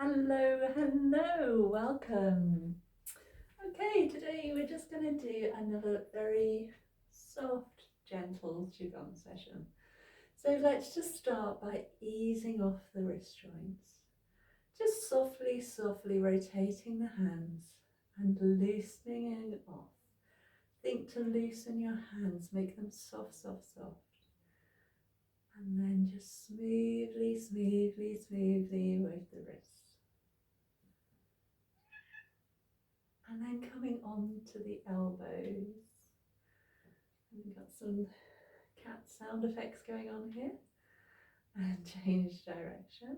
Hello, hello, welcome. Okay, today we're just going to do another very soft, gentle Qigong session. So let's just start by easing off the wrist joints. Just softly, softly rotating the hands and loosening it off. Think to loosen your hands, make them soft, soft, soft. And then just smoothly, smoothly, smoothly with the wrists. And then coming on to the elbows. And we've got some cat sound effects going on here. And change direction.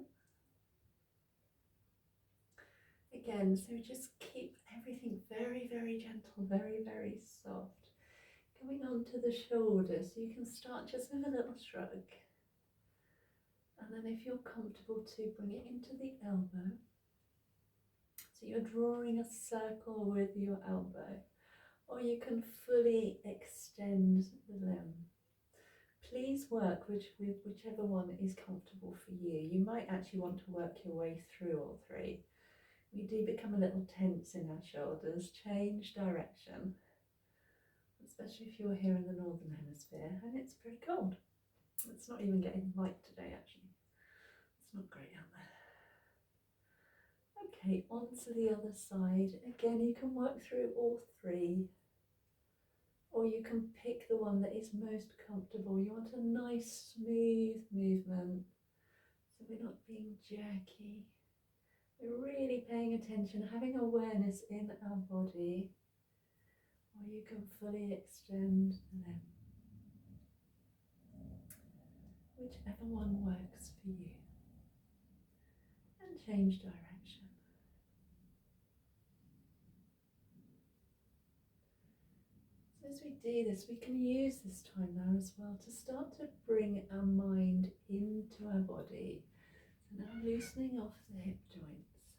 Again, so just keep everything very, very gentle, very, very soft. Coming on to the shoulders, so you can start just with a little shrug. And then if you're comfortable to bring it into the elbow. So you're drawing a circle with your elbow, or you can fully extend the limb. Please work with whichever one is comfortable for you. You might actually want to work your way through all three. We do become a little tense in our shoulders. Change direction, especially if you're here in the northern hemisphere and it's pretty cold. It's not even getting light today actually. It's not great out there. Okay, on to the other side. Again, you can work through all three, or you can pick the one that is most comfortable. You want a nice smooth movement, so we're not being jerky. We're really paying attention, having awareness in our body, or you can fully extend the limb. Whichever one works for you. And change direction. As we do this, we can use this time now as well to start to bring our mind into our body. So now loosening off the hip joints.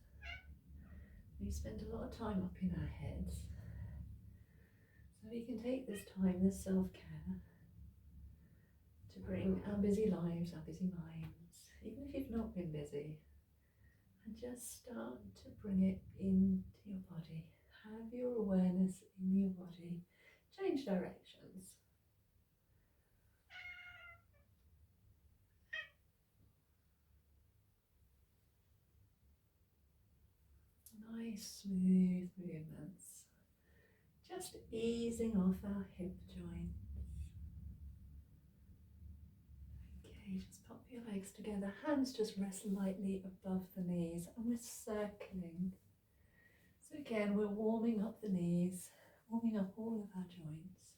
We spend a lot of time up in our heads. So we can take this time, this self-care, to bring our busy lives, our busy minds, even if you've not been busy, and just start to bring it into your body. Have your awareness in your body. Change directions. Nice smooth movements. Just easing off our hip joints. Okay, just pop your legs together. Hands just rest lightly above the knees and we're circling. So again, we're warming up the knees, warming up all of our joints,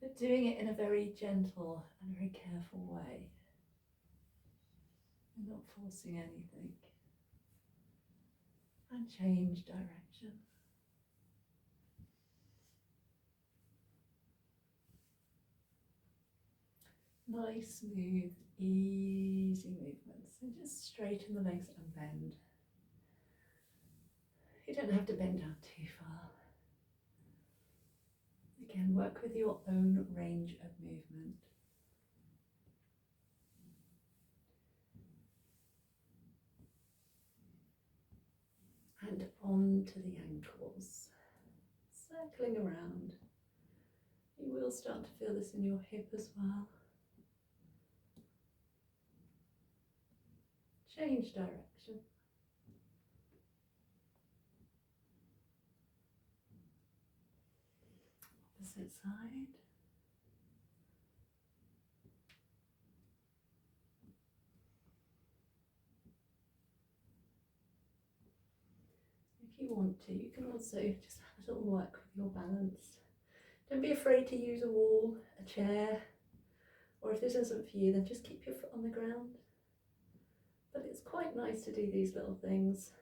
but doing it in a very gentle and very careful way. We're not forcing anything. And change direction. Nice, smooth, easy movements. And just straighten the legs and bend. You don't have to bend down too far. Again, work with your own range of movement. And on to the ankles. Circling around. You will start to feel this in your hip as well. Change direction. Opposite side. If you want to, you can also just have a little work with your balance. Don't be afraid to use a wall, a chair, or if this isn't for you, then just keep your foot on the ground. But it's quite nice to do these little things.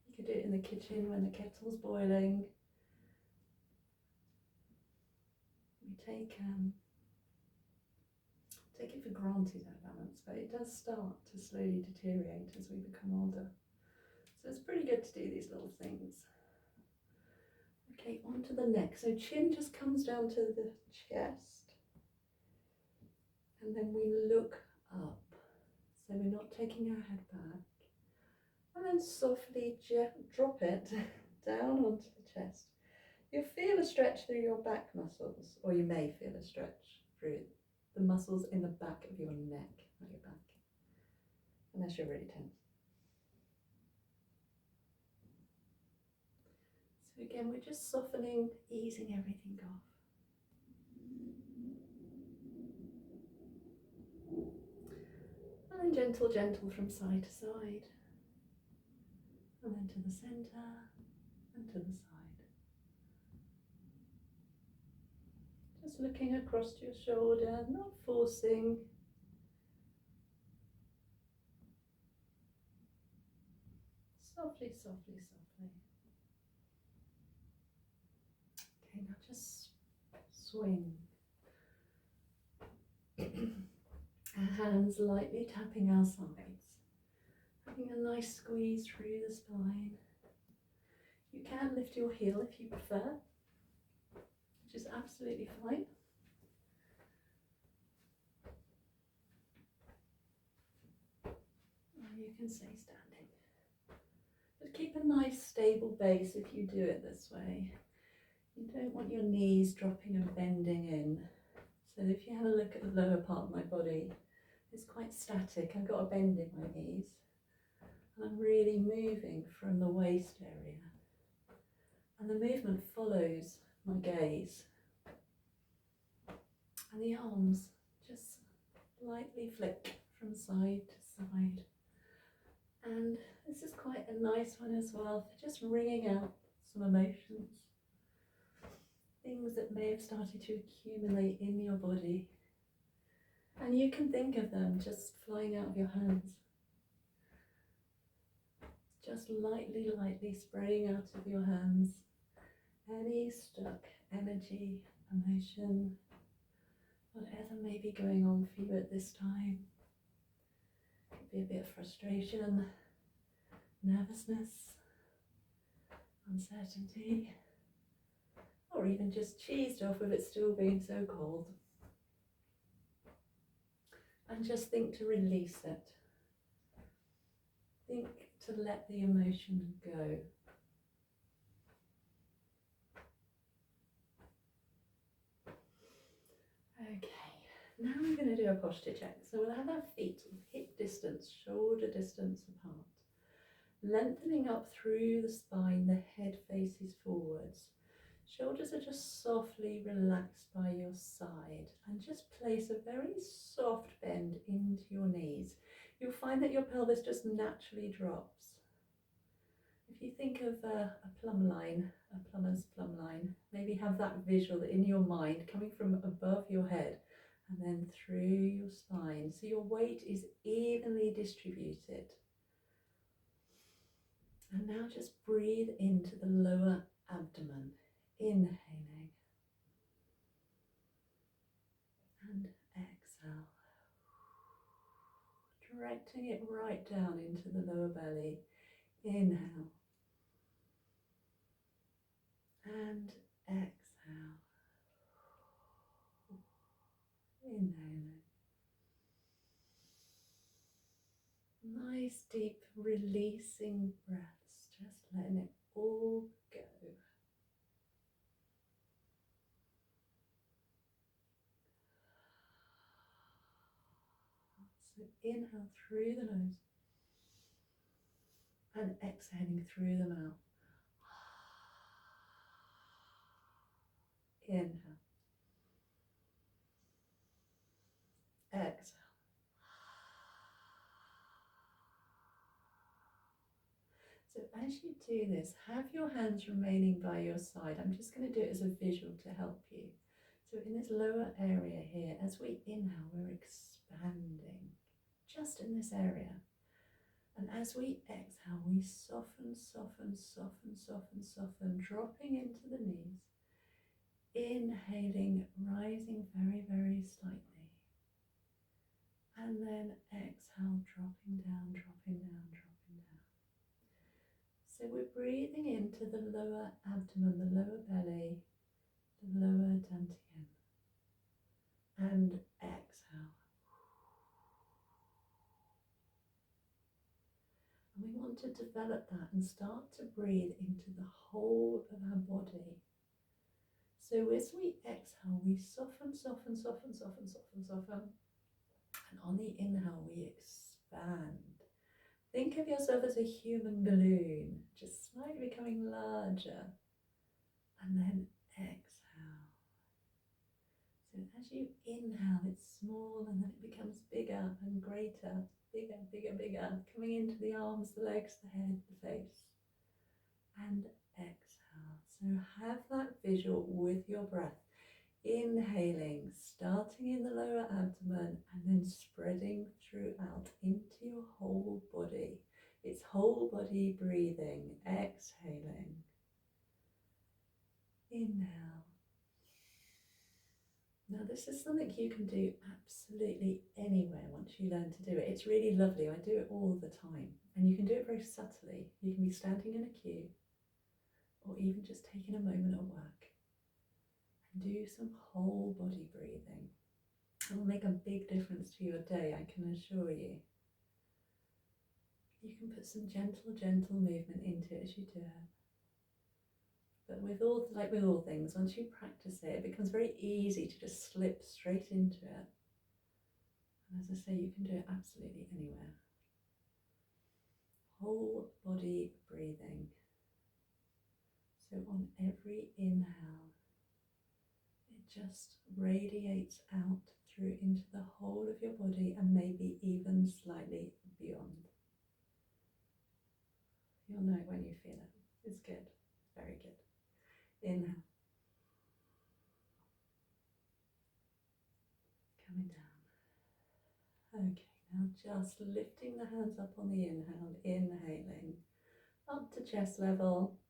You could do it in the kitchen when the kettle's boiling. We take it for granted, our balance, but it does start to slowly deteriorate as we become older. So it's pretty good to do these little things. Okay, onto the neck. So chin just comes down to the chest. And then we look up. So we're not taking our head back. And and softly drop it down onto the chest. You'll feel a stretch through your back muscles, or you may feel a stretch through the muscles in the back of your neck, not your back, unless you're really tense. So again, we're just softening, easing everything off. And then gentle, gentle from side to side. And then to the centre and to the side. Just looking across your shoulder, not forcing. Softly, softly, softly. Okay, now just swing. Our hands lightly tapping our sides. Having a nice squeeze through the spine. You can lift your heel if you prefer, which is absolutely fine. Or you can stay standing. But keep a nice stable base if you do it this way. You don't want your knees dropping and bending in. So if you have a look at the lower part of my body, it's quite static. I've got a bend in my knees. And I'm really moving from the waist area. And the movement follows my gaze. And the arms just lightly flick from side to side. And this is quite a nice one as well for just wringing out some emotions. Things that may have started to accumulate in your body. And you can think of them just flying out of your hands. Just lightly, lightly spraying out of your hands any stuck energy, emotion, whatever may be going on for you at this time. Could be a bit of frustration, nervousness, uncertainty, or even just cheesed off with it still being so cold. And just think to release it. Think to let the emotion go. Okay, now we're going to do a posture check. So we'll have our feet hip distance, shoulder distance apart. Lengthening up through the spine, the head faces forwards. Shoulders are just softly relaxed by your side, and just place a very soft bend into your knees. You'll find that your pelvis just naturally drops. If you think of a plumb line, a plumber's plumb line, maybe have that visual in your mind coming from above your head and then through your spine, so your weight is evenly distributed. And now just breathe into the lower abdomen, inhaling and exhale, directing it right down into the lower belly. Inhale and exhale, inhaling. Nice deep releasing breaths, just letting it all go. So inhale through the nose and exhaling through the mouth. Inhale, exhale. So as you do this, have your hands remaining by your side. I'm just going to do it as a visual to help you. So in this lower area here, as we inhale, we're expanding just in this area. And as we exhale, we soften, soften, soften, soften, soften, dropping into the knees. Inhaling, rising very, very slightly. And then exhale, dropping down, dropping down, dropping down. So we're breathing into the lower abdomen, the lower belly, the lower dantian. And exhale. And we want want to develop that and start to breathe into the whole of our body. So as we exhale, we soften, soften, soften, soften, soften, soften. And on the inhale, we expand. Think of yourself as a human balloon, just slightly becoming larger. And then exhale. So as you inhale, it's small and then it becomes bigger and greater, bigger, bigger, bigger, coming into the arms, the legs, the head, the face. And exhale. So have that visual with your breath. Inhaling, starting in the lower abdomen and then spreading throughout into your whole body. It's whole body breathing. Exhaling. Inhale. Now this is something you can do absolutely anywhere once you learn to do it. It's really lovely. I do it all the time. And you can do it very subtly. You can be standing in a queue or even just taking a moment at work. Do some whole body breathing. It will make a big difference to your day, I can assure you. You can put some gentle movement into it as you do it. But like with all things, once you practice it, it becomes very easy to just slip straight into it. And as I say, you can do it absolutely anywhere. Whole body breathing. So on every inhale, it just radiates out through into the whole of your body and maybe even slightly beyond. You'll know it when you feel it. It's good. Very good. Inhale. Coming down. Okay, now just lifting the hands up on the inhale, inhaling up to chest level.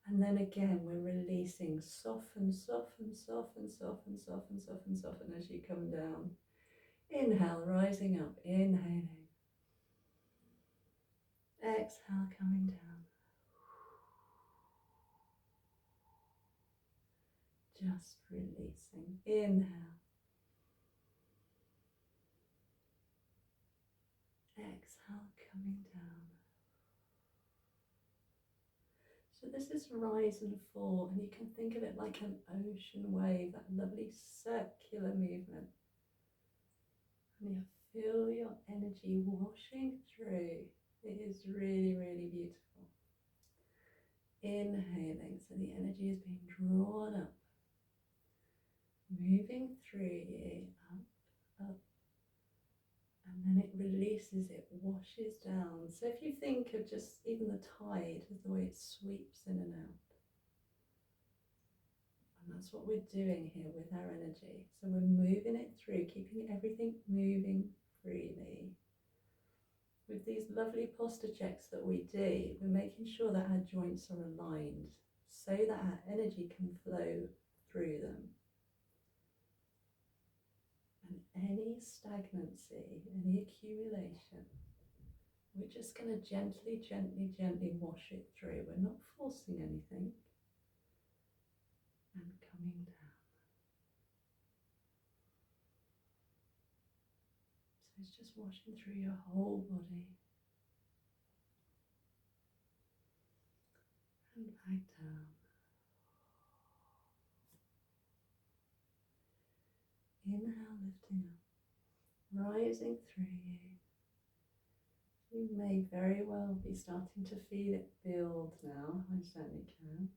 And then again, we're releasing, soften, soften, soften, soften, soften, soften, soften as you come down. Inhale, rising up, inhaling. Exhale, coming down. Just releasing. Inhale. Exhale, coming down. So this is rise and fall, and you can think of it like an ocean wave, that lovely circular movement. And you feel your energy washing through. It is really, really beautiful. Inhaling, so the energy is being drawn up, moving through you, up, and then it releases, it washes down. So if you think of just even the tide as the way it sweeps in and out. And that's what we're doing here with our energy. So we're moving it through, keeping everything moving freely. With these lovely posture checks that we do, we're making sure that our joints are aligned so that our energy can flow through them. And any stagnancy, any accumulation, we're just going to gently, gently, gently wash it through. We're not forcing anything. And coming down. So it's just washing through your whole body. And back down. Inhale, lifting up, rising through you. You may very well be starting to feel it build now. I certainly can.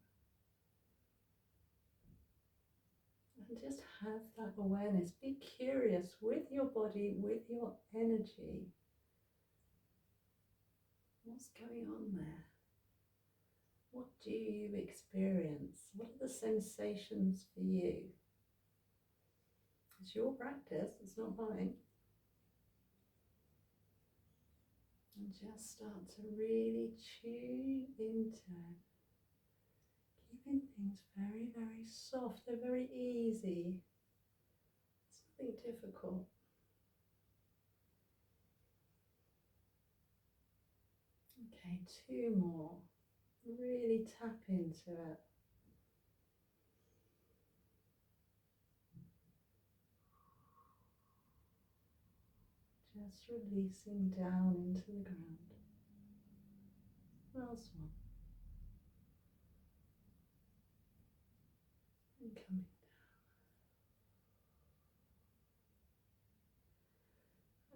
And just have that awareness. Be curious with your body, with your energy. What's going on there? What do you experience? What are the sensations for you? It's your practice, it's not mine. And just start to really tune into it. Keeping things very, very soft. They're very easy. It's nothing difficult. Okay, 2 more. Really tap into it. Just releasing down into the ground. Last one. And coming down.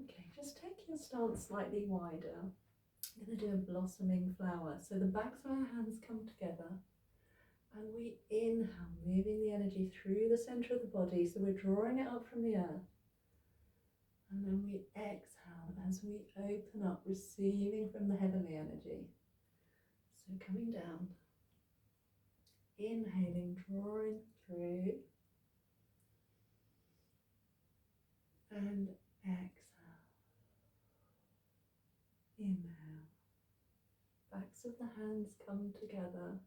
Okay, just take your stance slightly wider. I'm going to do a blossoming flower. So the backs of our hands come together and we inhale, moving the energy through the centre of the body. So we're drawing it up from the earth. And then we exhale as we open up, receiving from the heavenly energy. So coming down, inhaling, drawing through, and exhale. Inhale. Backs of the hands come together.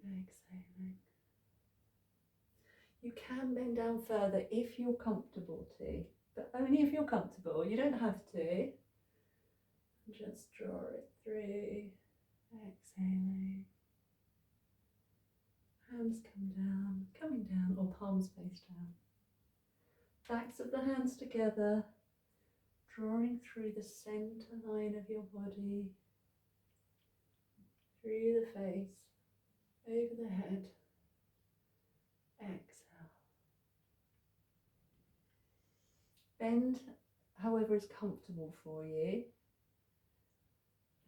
Exhaling. You can bend down further if you're comfortable to, but only if you're comfortable. You don't have to. Just draw it through. Exhaling. Hands coming down, or palms face down. Backs of the hands together, drawing through the center line of your body, through the face, over the head. Exhale. Bend however is comfortable for you.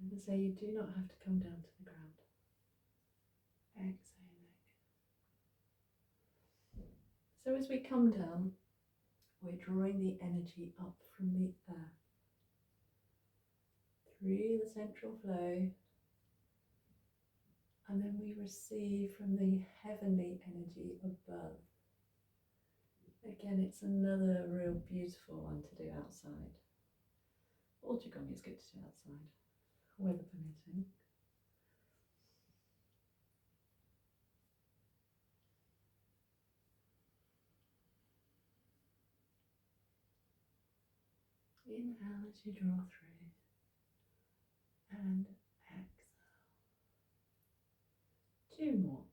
And to say you do not have to come down to the ground. Exhaling. So as we come down, we're drawing the energy up from the earth, through the central flow, and then we receive from the heavenly energy above. Again, it's another real beautiful one to do outside. All Qigong is good to do outside, weather permitting. Inhale as you draw through, and exhale. 2 more.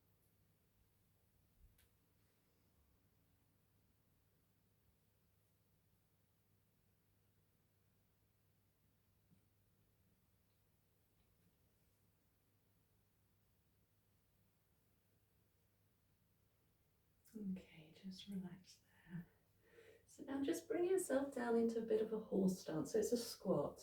Okay, just relax there. So now just bring yourself down into a bit of a horse stance. So it's a squat.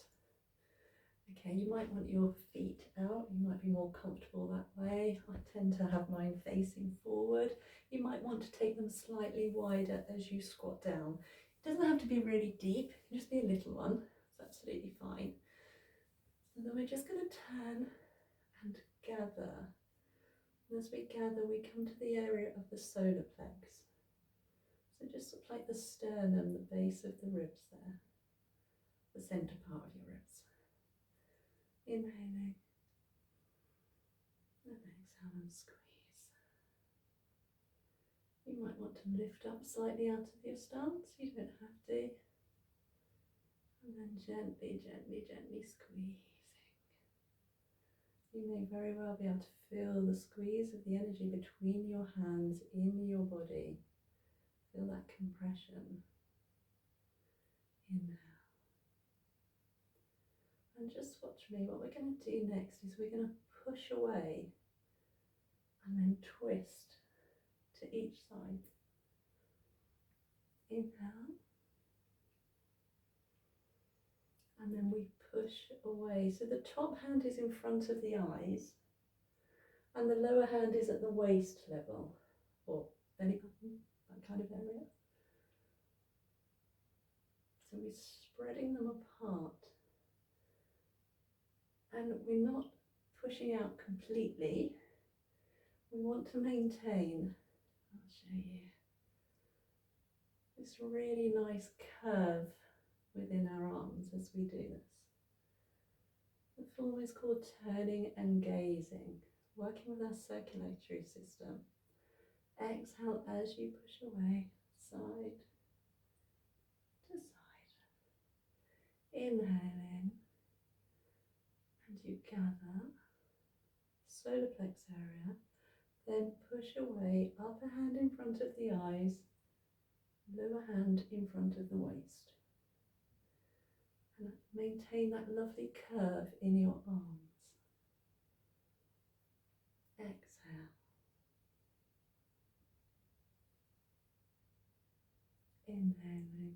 Okay, you might want your feet out. You might be more comfortable that way. I tend to have mine facing forward. You might want to take them slightly wider as you squat down. It doesn't have to be really deep. It can just be a little one. It's absolutely fine. So then we're just going to turn and gather. And as we gather, we come to the area of the solar plex. So just sort of like the sternum, the base of the ribs there, the centre part of your ribs. Inhaling, and exhale and squeeze. You might want to lift up slightly out of your stance, you don't have to. And then gently, gently, gently squeezing. You may very well be able to feel the squeeze of the energy between your hands in your body. Feel that compression. Inhale. And just watch me. What we're going to do next is we're going to push away and then twist to each side. Inhale. And then we push away. So the top hand is in front of the eyes and the lower hand is at the waist level, or belly button, that kind of area. So we're spreading them apart. And we're not pushing out completely. We want to maintain, I'll show you, this really nice curve within our arms as we do this. The form is called turning and gazing, working with our circulatory system. Exhale as you push away, side to side. Inhale in. And you gather, solar plex area, then push away, upper hand in front of the eyes, lower hand in front of the waist. maintain that lovely curve in your arms. Exhale. Inhaling.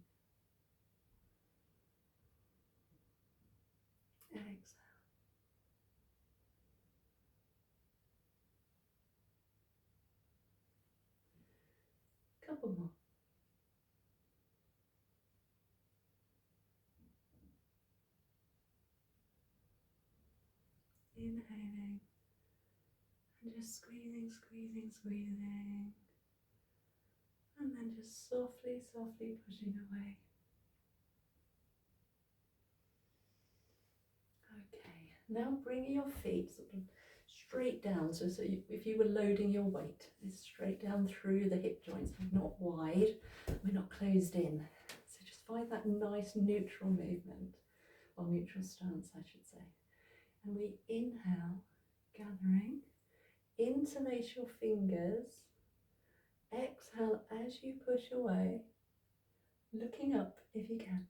Exhale. Couple more. Inhaling. And just squeezing, squeezing, squeezing. And then just softly, softly pushing away. Okay, now bring your feet sort of straight down. So if you were loading your weight, it's straight down through the hip joints, not wide. We're not closed in. So just find that nice neutral movement, or neutral stance, I should say. And we inhale, gathering. Interlace your fingers. Exhale as you push away, looking up if you can.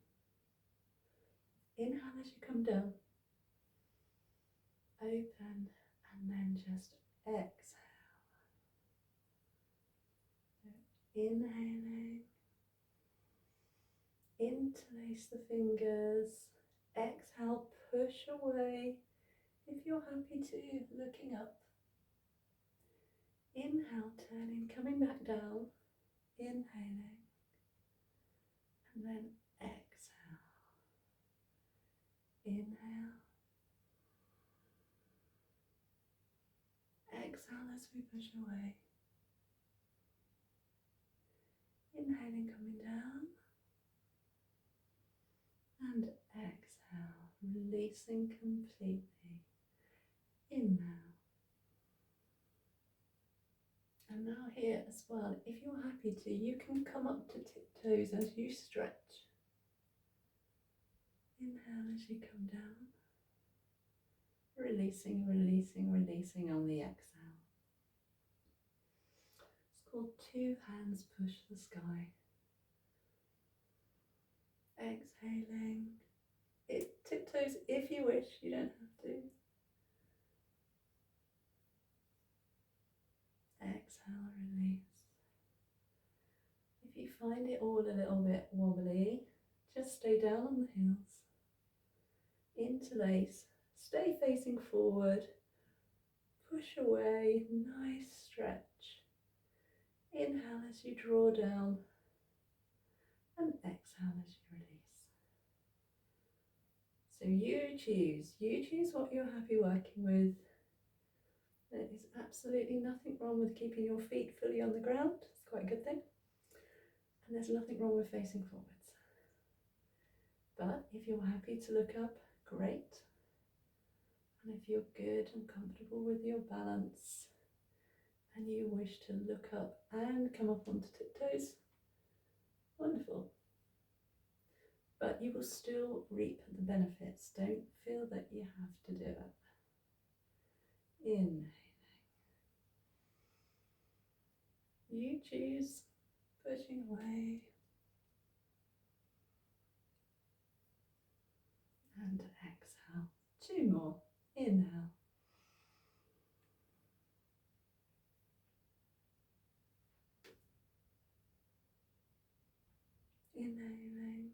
Inhale as you come down. Open and then just exhale. Inhaling. Interlace the fingers. Exhale, push away if you're happy to, looking up. Inhale, turning, coming back down. Inhaling. And then exhale. Inhale. Exhale as we push away. Inhaling, coming down. And exhale, releasing completely. Inhale. And now here as well, if you're happy to, you can come up to tiptoes as you stretch. Inhale as you come down. Releasing, releasing, releasing on the exhale. It's called two hands push the sky. Exhaling. Tiptoes if you wish, you don't have to. Exhale, release. If you find it all a little bit wobbly, just stay down on the heels. Interlace, stay facing forward, push away, nice stretch. Inhale as you draw down and exhale as you release. So you choose what you're happy working with. There is absolutely nothing wrong with keeping your feet fully on the ground. It's quite a good thing. And there's nothing wrong with facing forwards. But if you're happy to look up, great. And if you're good and comfortable with your balance and you wish to look up and come up onto tiptoes, wonderful. But you will still reap the benefits. Don't feel that you have to do it. Inhaling. You choose, pushing away. And exhale. Two more. Inhale. Inhaling.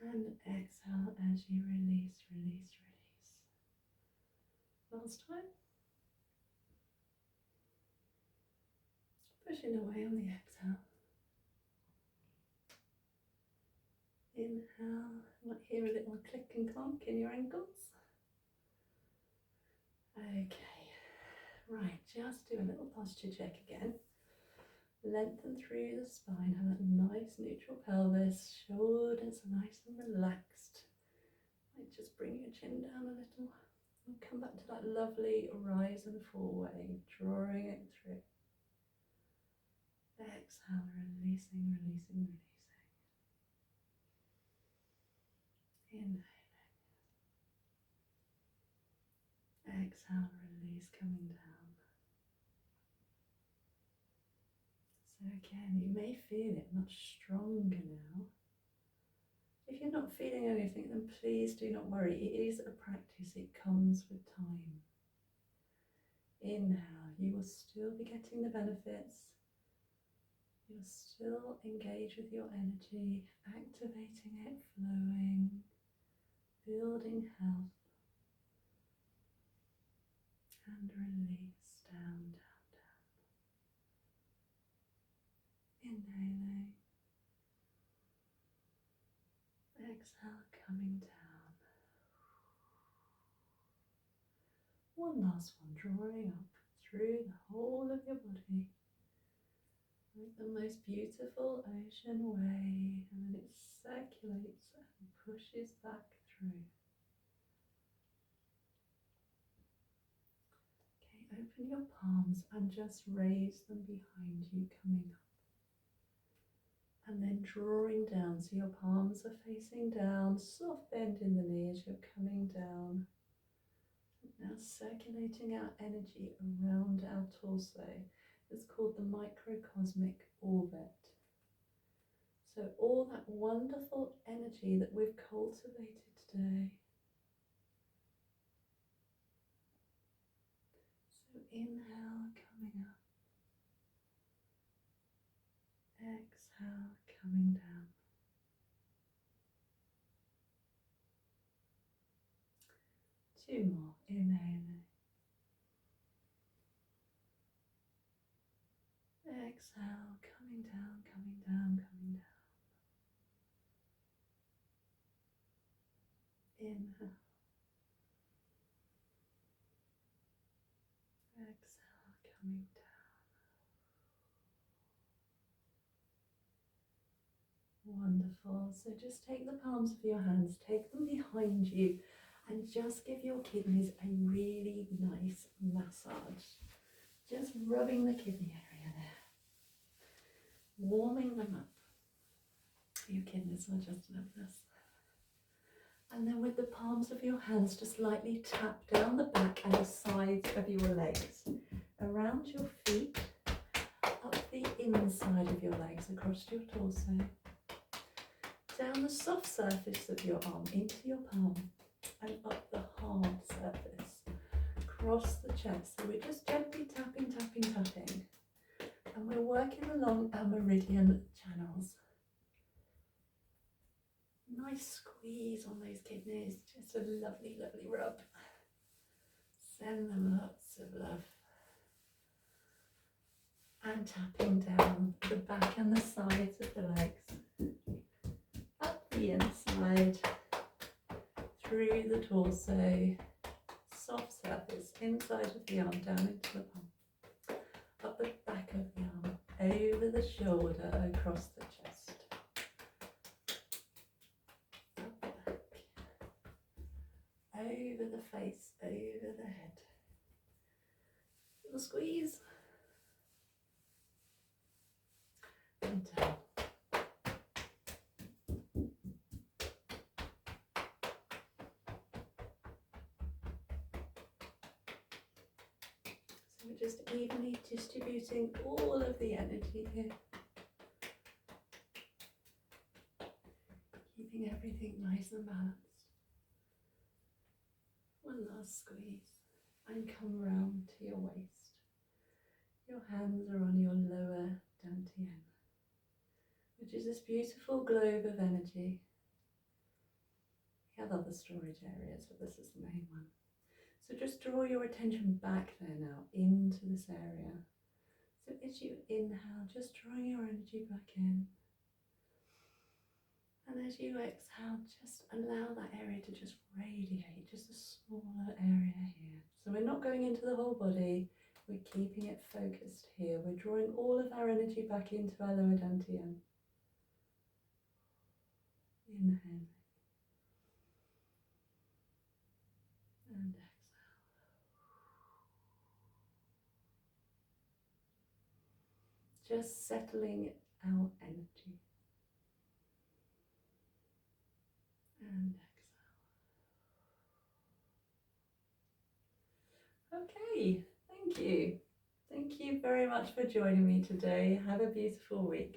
And exhale as you release, release, release. Last time. Pushing away on the exhale. Inhale. You might hear a little click and clonk in your ankles. Okay. Right, just do a little posture check again. Lengthen through the spine, have a nice neutral pelvis, shoulders nice and relaxed. Might just bring your chin down a little and come back to that lovely rise and fall wave, drawing it through. Exhale, releasing, releasing, releasing. Inhaling. Exhale, release, coming down. So again, you may feel it much stronger now. If you're not feeling anything, then please do not worry. It is a practice, it comes with time. Inhale, you will still be getting the benefits. You'll still engage with your energy, activating it, flowing, building health, and release down, down, down. Inhaling, exhale, coming down. One last one, drawing up through the whole of your body, like the most beautiful ocean wave, and then it circulates and pushes back through. Okay, open your palms and just raise them behind you, coming up. And then drawing down, so your palms are facing down, soft bend in the knees, you're coming down. Now circulating our energy around our torso. It's called the microcosmic orbit. So all that wonderful energy that we've cultivated today. So inhale, coming up. Exhale, coming down. Two more, inhaling. Exhale, coming down, coming down, coming down. Inhale. Exhale, coming down. Wonderful. So just take the palms of your hands, take them behind you, and just give your kidneys a really nice massage. Just rubbing the kidney area there. Warming them up. Your kidneys will just love this. And then with the palms of your hands, just lightly tap down the back and the sides of your legs, around your feet, up the inside of your legs, across your torso, down the soft surface of your arm into your palm, and up the hard surface, across the chest. So we're just gently tapping, tapping, tapping, and we're working along our meridian channels. Nice squeeze on those kidneys, just a lovely, lovely rub. Send them lots of love. And tapping down the back and the sides of the legs, up the inside, through the torso, soft surface, inside of the arm, down into the palm, up the back of the arm, over the shoulder, across the chest. Over the face, over the head. Little squeeze. And down. So we're just evenly distributing all of the energy here. Keeping everything nice and balanced. One last squeeze and come round to your waist. Your hands are on your lower dantian, which is this beautiful globe of energy. We have other storage areas, but this is the main one. So just draw your attention back there now into this area. So as you inhale, just drawing your energy back in. And as you exhale, just allow that area to just radiate, just a smaller area here. So we're not going into the whole body, we're keeping it focused here. We're drawing all of our energy back into our lower dantian. Inhale. And exhale. Just settling our energy. And exhale. Okay, thank you. Thank you very much for joining me today. Have a beautiful week.